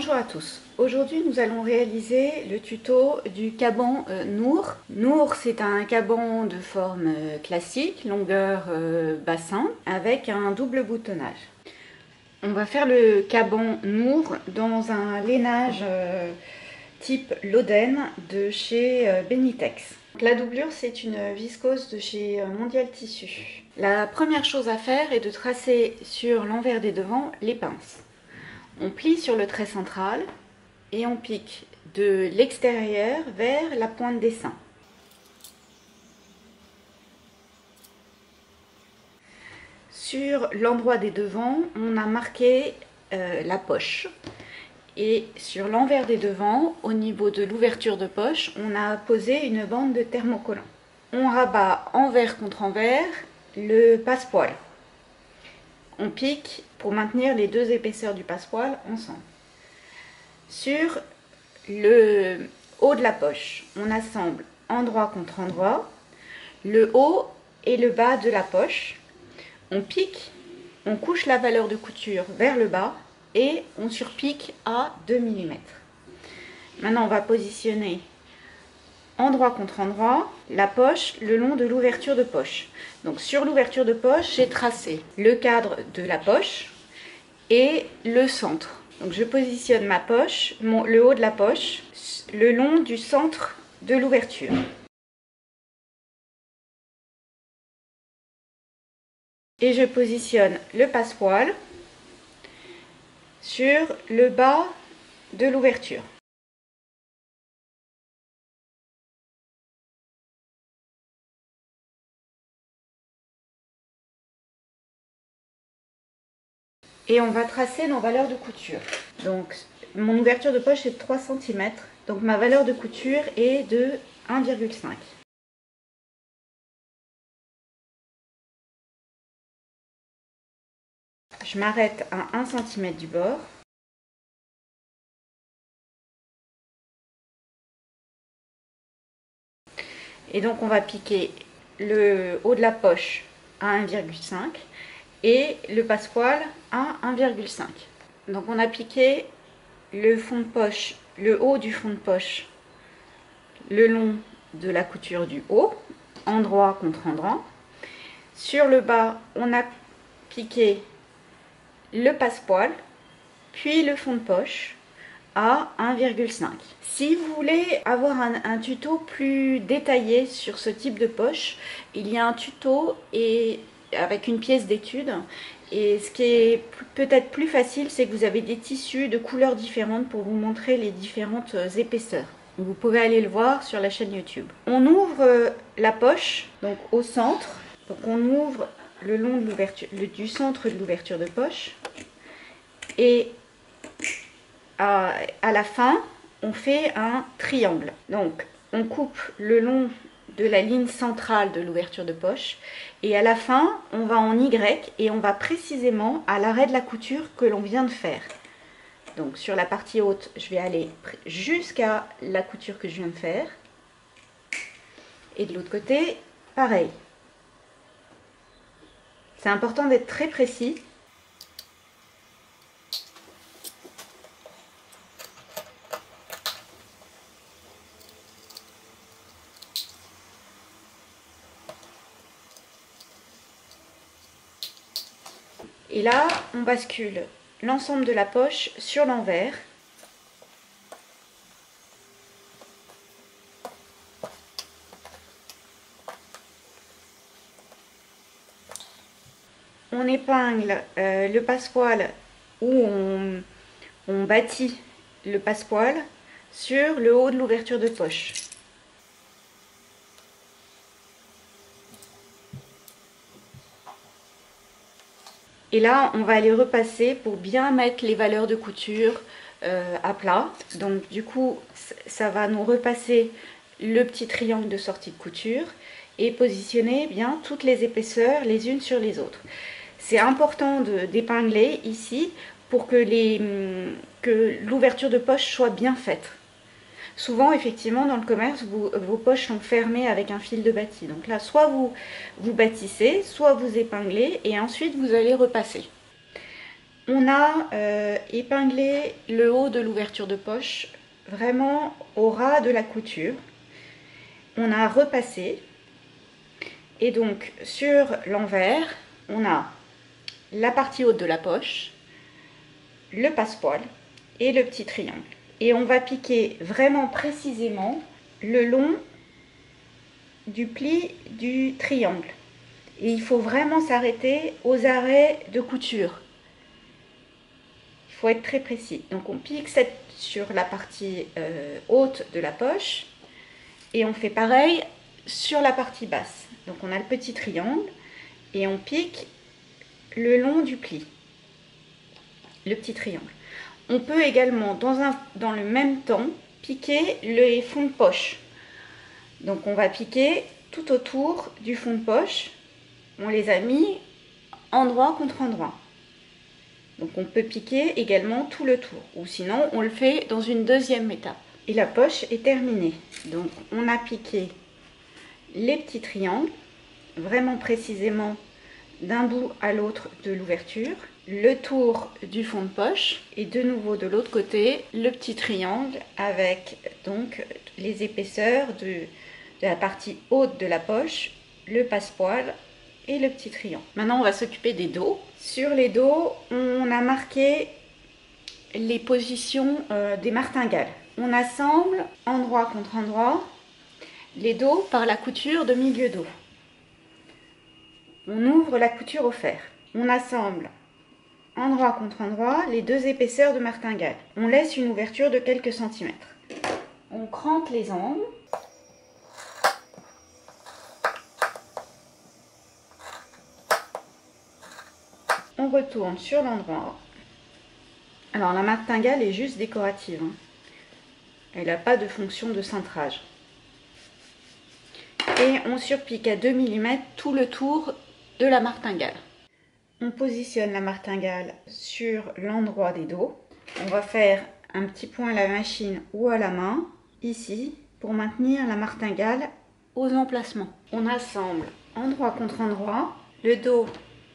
Bonjour à tous, aujourd'hui nous allons réaliser le tuto du caban Nour. Nour, c'est un caban de forme classique, longueur bassin, avec un double boutonnage. On va faire le caban Nour dans un lainage type Loden de chez Benitex. La doublure, c'est une viscose de chez Mondial Tissu. La première chose à faire est de tracer sur l'envers des devants les pinces. On plie sur le trait central et on pique de l'extérieur vers la pointe des seins. Sur l'endroit des devants, on a marqué la poche. Et sur l'envers des devants, au niveau de l'ouverture de poche, on a posé une bande de thermocollant. On rabat envers contre envers le passepoil. On pique pour maintenir les deux épaisseurs du passepoil ensemble. Sur le haut de la poche, on assemble endroit contre endroit, le haut et le bas de la poche. On pique, on couche la valeur de couture vers le bas et on surpique à 2 mm. Maintenant, on va positionner endroit contre endroit la poche le long de l'ouverture de poche. Donc sur l'ouverture de poche, j'ai tracé le cadre de la poche et le centre. Donc je positionne ma poche, le haut de la poche, le long du centre de l'ouverture. Et je positionne le passepoil sur le bas de l'ouverture. Et on va tracer nos valeurs de couture. Donc mon ouverture de poche est de 3 cm, donc ma valeur de couture est de 1,5. Je m'arrête à 1 cm du bord. Et donc on va piquer le haut de la poche à 1,5 et le passepoil à 1,5. Donc on a piqué le fond de poche, le haut du fond de poche le long de la couture du haut, endroit contre endroit. Sur le bas, on a piqué le passepoil, puis le fond de poche à 1,5. Si vous voulez avoir un tuto plus détaillé sur ce type de poche, il y a un tuto avec une pièce d'étude. Et ce qui est peut-être plus facile, c'est que vous avez des tissus de couleurs différentes pour vous montrer les différentes épaisseurs. Vous pouvez aller le voir sur la chaîne YouTube. On ouvre la poche, donc au centre. Donc on ouvre le long de l'ouverture, du centre de l'ouverture de poche. Et à la fin, on fait un triangle. Donc on coupe le long de la ligne centrale de l'ouverture de poche. Et à la fin, on va en Y et on va précisément à l'arrêt de la couture que l'on vient de faire. Donc sur la partie haute, je vais aller jusqu'à la couture que je viens de faire. Et de l'autre côté, pareil. C'est important d'être très précis. Et là, on bascule l'ensemble de la poche sur l'envers. On épingle le passepoil où on bâtit le passepoil sur le haut de l'ouverture de poche. Et là, on va aller repasser pour bien mettre les valeurs de couture à plat. Donc du coup, ça va nous repasser le petit triangle de sortie de couture et positionner bien toutes les épaisseurs les unes sur les autres. C'est important d'épingler ici pour que l'ouverture de poche soit bien faite. Souvent, effectivement, dans le commerce, vos poches sont fermées avec un fil de bâti. Donc là, soit vous bâtissez, soit vous épinglez et ensuite vous allez repasser. On a épinglé le haut de l'ouverture de poche vraiment au ras de la couture. On a repassé et donc sur l'envers, on a la partie haute de la poche, le passepoil et le petit triangle. Et on va piquer vraiment précisément le long du pli du triangle. Et il faut vraiment s'arrêter aux arrêts de couture. Il faut être très précis. Donc on pique sur la partie haute de la poche et on fait pareil sur la partie basse. Donc on a le petit triangle et on pique le long du pli, le petit triangle. On peut également dans le même temps piquer le fond de poche. Donc on va piquer tout autour du fond de poche. On les a mis endroit contre endroit. Donc on peut piquer également tout le tour, ou sinon on le fait dans une deuxième étape. Et la poche est terminée. Donc on a piqué les petits triangles, vraiment précisément d'un bout à l'autre de l'ouverture, le tour du fond de poche, et de nouveau de l'autre côté, le petit triangle avec donc les épaisseurs de la partie haute de la poche, le passepoil et le petit triangle. Maintenant on va s'occuper des dos. Sur les dos, on a marqué les positions des martingales. On assemble endroit contre endroit les dos par la couture de milieu dos. On ouvre la couture au fer. On assemble endroit contre endroit les deux épaisseurs de martingale. On laisse une ouverture de quelques centimètres. On cranque les angles. On retourne sur l'endroit. Alors la martingale est juste décorative. Elle n'a pas de fonction de cintrage. Et on surpique à 2 mm tout le tour de la martingale. On positionne la martingale sur l'endroit des dos. On va faire un petit point à la machine ou à la main, ici, pour maintenir la martingale aux emplacements. On assemble endroit contre endroit le dos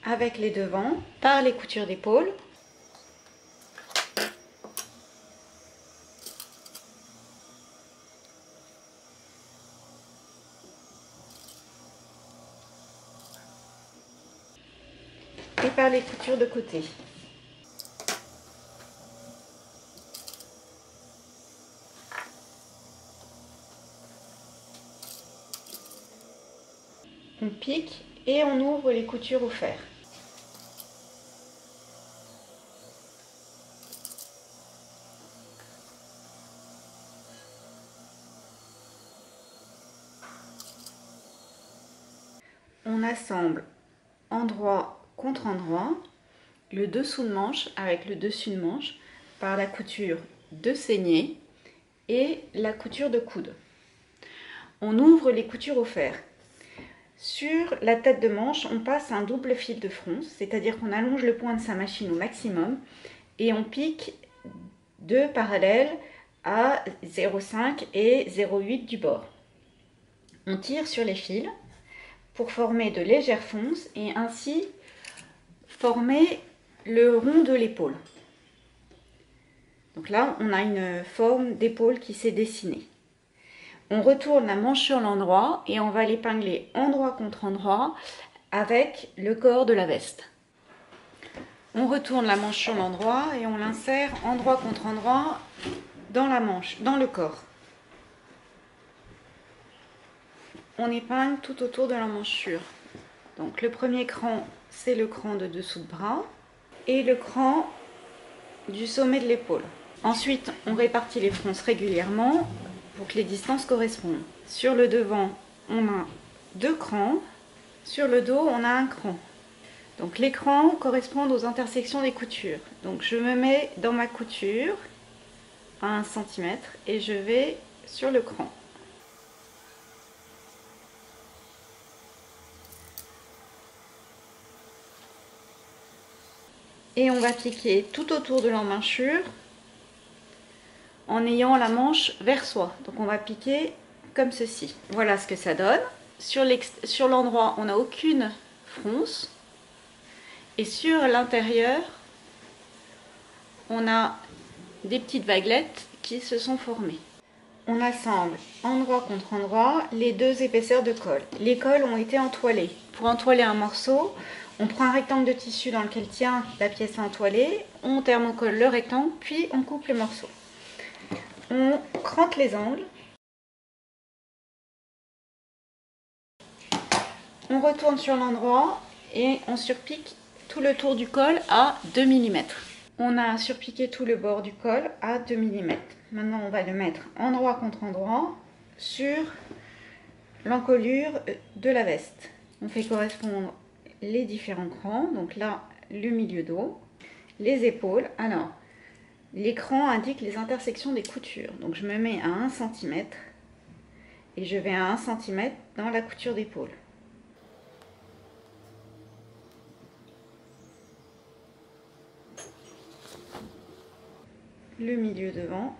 avec les devants par les coutures d'épaule. Et par les coutures de côté. On pique et on ouvre les coutures au fer. On assemble endroit contre endroit le dessous de manche avec le dessus de manche par la couture de saignée et la couture de coude. On ouvre les coutures au fer. Sur la tête de manche, on passe un double fil de fronce, c'est-à-dire qu'on allonge le point de sa machine au maximum et on pique deux parallèles à 0,5 et 0,8 du bord. On tire sur les fils pour former de légères fonces et ainsi former le rond de l'épaule. Donc là, on a une forme d'épaule qui s'est dessinée. On retourne la manche sur l'endroit et on va l'épingler endroit contre endroit avec le corps de la veste. On retourne la manche sur l'endroit et on l'insère endroit contre endroit dans la manche, dans le corps. On épingle tout autour de l'emmanchure. Donc le premier cran, c'est le cran de dessous de bras et le cran du sommet de l'épaule. Ensuite, on répartit les fronces régulièrement pour que les distances correspondent. Sur le devant, on a 2 crans. Sur le dos, on a 1 cran. Donc les crans correspondent aux intersections des coutures. Donc je me mets dans ma couture à 1 cm et je vais sur le cran. Et on va piquer tout autour de l'emmanchure en ayant la manche vers soi. Donc on va piquer comme ceci. Voilà ce que ça donne. Sur l'endroit, on n'a aucune fronce. Et sur l'intérieur, on a des petites vaguelettes qui se sont formées. On assemble endroit contre endroit les deux épaisseurs de colle. Les colles ont été entoilées. Pour entoiler un morceau, on prend un rectangle de tissu dans lequel tient la pièce entoilée, on thermocolle le rectangle, puis on coupe le morceau. On crante les angles. On retourne sur l'endroit et on surpique tout le tour du col à 2 mm. On a surpiqué tout le bord du col à 2 mm. Maintenant, on va le mettre endroit contre endroit sur l'encolure de la veste. On fait correspondre les différents crans. Donc là, le milieu dos, les épaules. Alors, les crans indiquent les intersections des coutures. Donc, je me mets à 1 cm et je vais à 1 cm dans la couture d'épaule. Le milieu devant.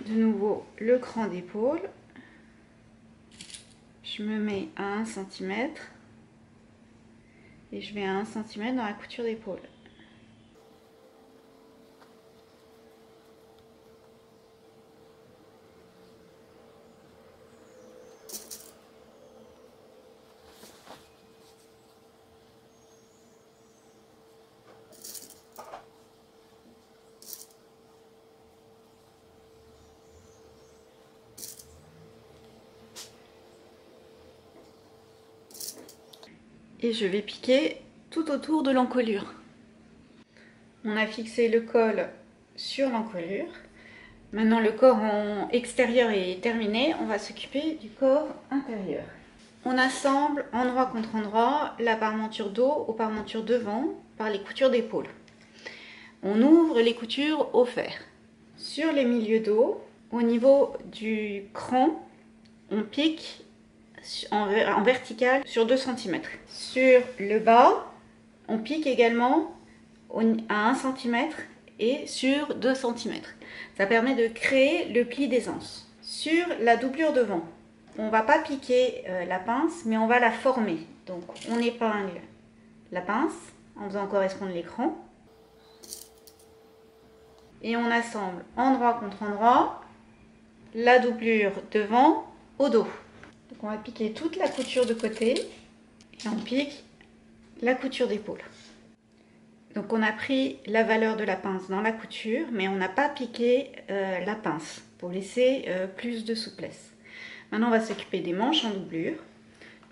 De nouveau le cran d'épaule. Je me mets à 1 cm et je vais à 1 cm dans la couture d'épaule. Et je vais piquer tout autour de l'encolure. On a fixé le col sur l'encolure. Maintenant le corps extérieur est terminé, on va s'occuper du corps intérieur. On assemble endroit contre endroit la parmenture dos aux parmentures devant par les coutures d'épaule. On ouvre les coutures au fer. Sur les milieux dos, au niveau du cran, on pique en vertical sur 2 cm. Sur le bas, on pique également à 1 cm et sur 2 cm. Ça permet de créer le pli des anses. Sur la doublure devant, on ne va pas piquer la pince, mais on va la former. Donc on épingle la pince en faisant correspondre l'écran. Et on assemble endroit contre endroit la doublure devant au dos. Donc on va piquer toute la couture de côté et on pique la couture d'épaule. Donc on a pris la valeur de la pince dans la couture, mais on n'a pas piqué la pince pour laisser plus de souplesse. Maintenant on va s'occuper des manches en doublure.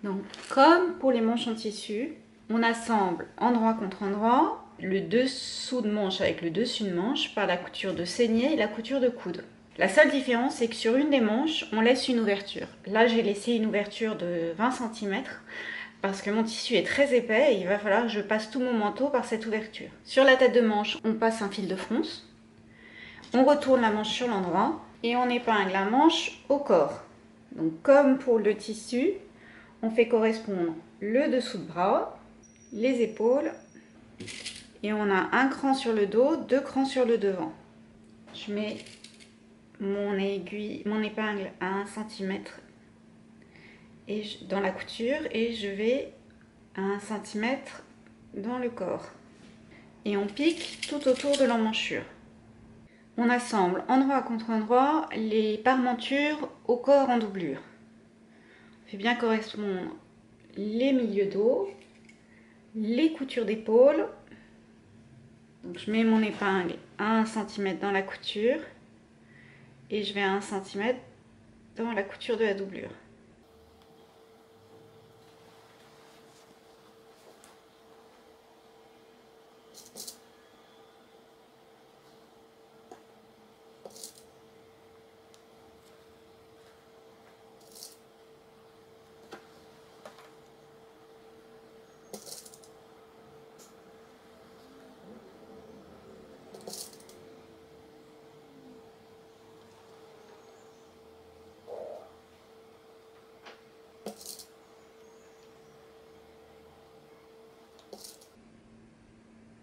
Donc comme pour les manches en tissu, on assemble endroit contre endroit le dessous de manche avec le dessus de manche par la couture de saignée et la couture de coude. La seule différence, c'est que sur une des manches, on laisse une ouverture. Là, j'ai laissé une ouverture de 20 cm parce que mon tissu est très épais et il va falloir que je passe tout mon manteau par cette ouverture. Sur la tête de manche, on passe un fil de fronce. On retourne la manche sur l'endroit et on épingle la manche au corps. Donc, comme pour le tissu, on fait correspondre le dessous de bras, les épaules et on a un cran sur le dos, 2 crans sur le devant. Je mets mon épingle à 1 cm dans la couture et je vais à 1 cm dans le corps. Et on pique tout autour de l'emmanchure. On assemble endroit contre endroit les parmentures au corps en doublure. On fait bien correspondre les milieux dos, les coutures d'épaule. Donc je mets mon épingle à 1 cm dans la couture et je vais à 1 cm dans la couture de la doublure.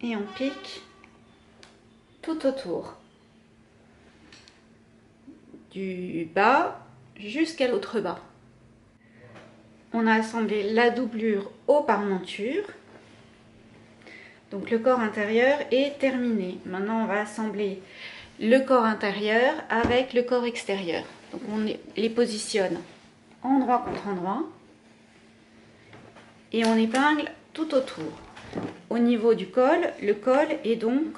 et on pique tout autour du bas jusqu'à l'autre bas. On a assemblé la doublure aux parmentures. Donc le corps intérieur est terminé. Maintenant on va assembler le corps intérieur avec le corps extérieur. Donc on les positionne endroit contre endroit et on épingle tout autour. Au niveau du col, le col est donc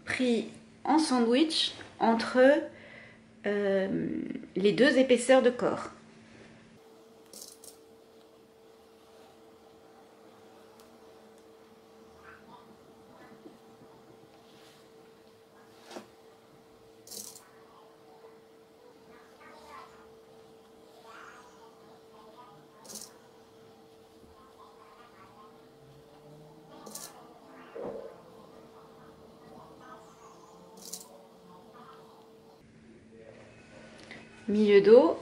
pris en sandwich entre les deux épaisseurs de corps. Milieu dos.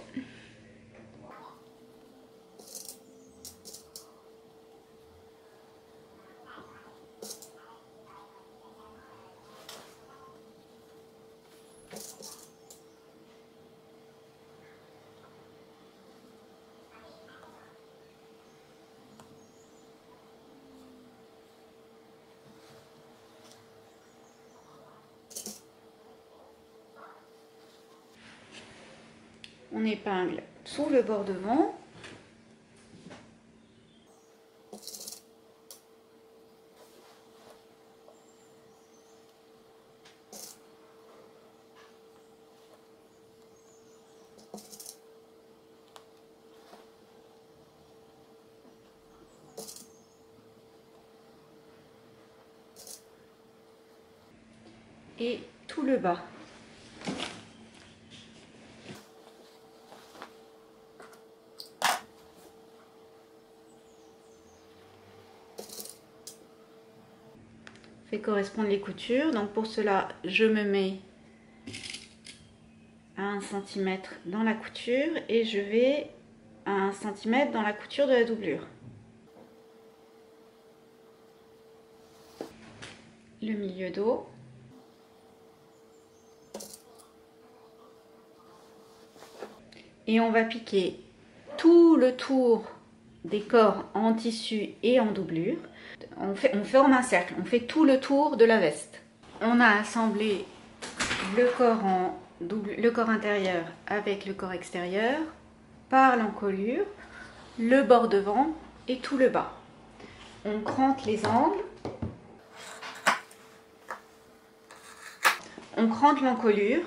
On épingle sous le bord devant. Et tout le bas. Fait correspondre les coutures. Donc pour cela, je me mets à 1 cm dans la couture et je vais à 1 cm dans la couture de la doublure. Le milieu dos. Et on va piquer tout le tour des corps en tissu et en doublure. On forme un cercle, on fait tout le tour de la veste. On a assemblé le corps intérieur avec le corps extérieur par l'encolure, le bord devant et tout le bas. On crante les angles. On crante l'encolure.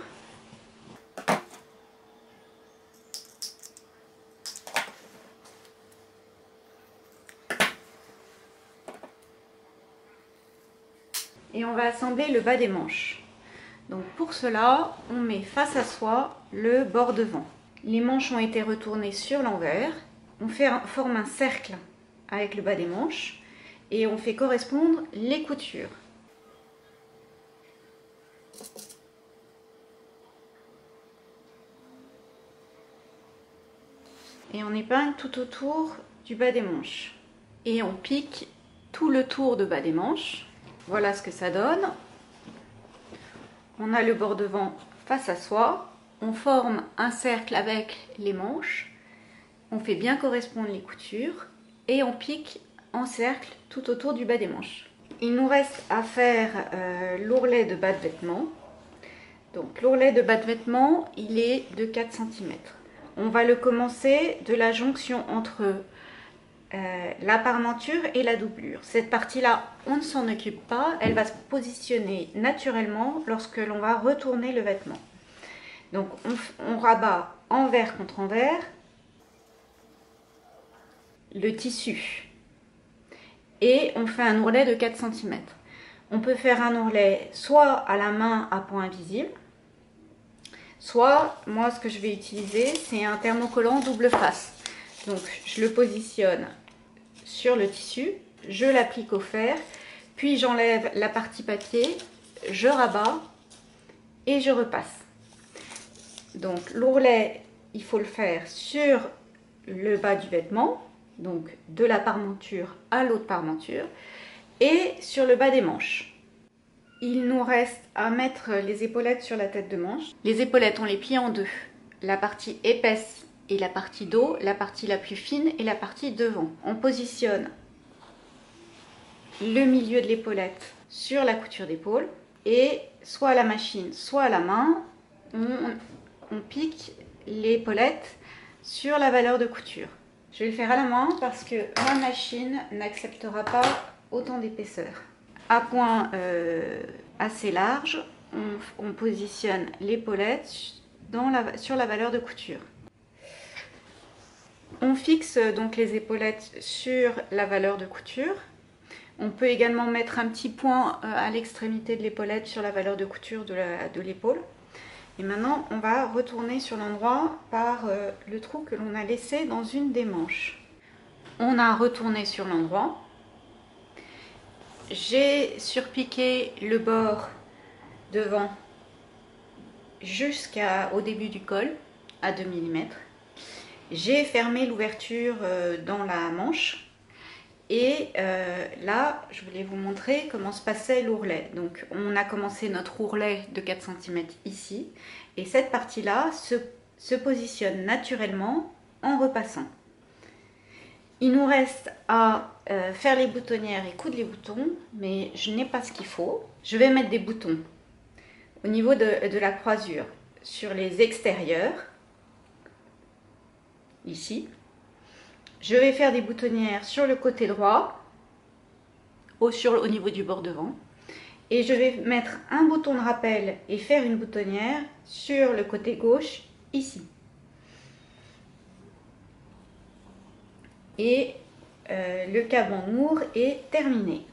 Et on va assembler le bas des manches. Donc pour cela, on met face à soi le bord devant. Les manches ont été retournées sur l'envers. On forme un cercle avec le bas des manches et on fait correspondre les coutures. Et on épingle tout autour du bas des manches. Et on pique tout le tour de bas des manches. Voilà ce que ça donne. On a le bord devant face à soi. On forme un cercle avec les manches. On fait bien correspondre les coutures. Et on pique en cercle tout autour du bas des manches. Il nous reste à faire l'ourlet de bas de vêtement. Donc l'ourlet de bas de vêtement, il est de 4 cm. On va le commencer de la jonction entre la parmenture et la doublure. Cette partie-là, on ne s'en occupe pas. Elle va se positionner naturellement lorsque l'on va retourner le vêtement. Donc on rabat envers contre envers le tissu. Et on fait un ourlet de 4 cm. On peut faire un ourlet soit à la main à point invisible, soit, moi ce que je vais utiliser, c'est un thermocollant double face. Donc je le positionne sur le tissu, je l'applique au fer, puis j'enlève la partie papier, je rabats et je repasse. Donc l'ourlet, il faut le faire sur le bas du vêtement, donc de la parmenture à l'autre parmenture. et sur le bas des manches. Il nous reste à mettre les épaulettes sur la tête de manche. Les épaulettes, on les plie en deux. La partie épaisse et la partie dos, la partie la plus fine et la partie devant. On positionne le milieu de l'épaulette sur la couture d'épaule et soit à la machine, soit à la main, on pique l'épaulette sur la valeur de couture. Je vais le faire à la main parce que ma machine n'acceptera pas autant d'épaisseur. À point assez large, on positionne l'épaulette sur la valeur de couture. On fixe donc les épaulettes sur la valeur de couture. On peut également mettre un petit point à l'extrémité de l'épaulette sur la valeur de couture de l'épaule. Et maintenant, on va retourner sur l'endroit par le trou que l'on a laissé dans une des manches. On a retourné sur l'endroit. J'ai surpiqué le bord devant jusqu'au début du col à 2 mm. J'ai fermé l'ouverture dans la manche. Et là, je voulais vous montrer comment se passait l'ourlet. Donc, on a commencé notre ourlet de 4 cm ici. Et cette partie-là se positionne naturellement en repassant. Il nous reste à faire les boutonnières et coudre les boutons, mais je n'ai pas ce qu'il faut. Je vais mettre des boutons au niveau de la croisure sur les extérieurs, ici. Je vais faire des boutonnières sur le côté droit, au niveau du bord devant. Et je vais mettre un bouton de rappel et faire une boutonnière sur le côté gauche, ici. Et le cabanmour est terminé.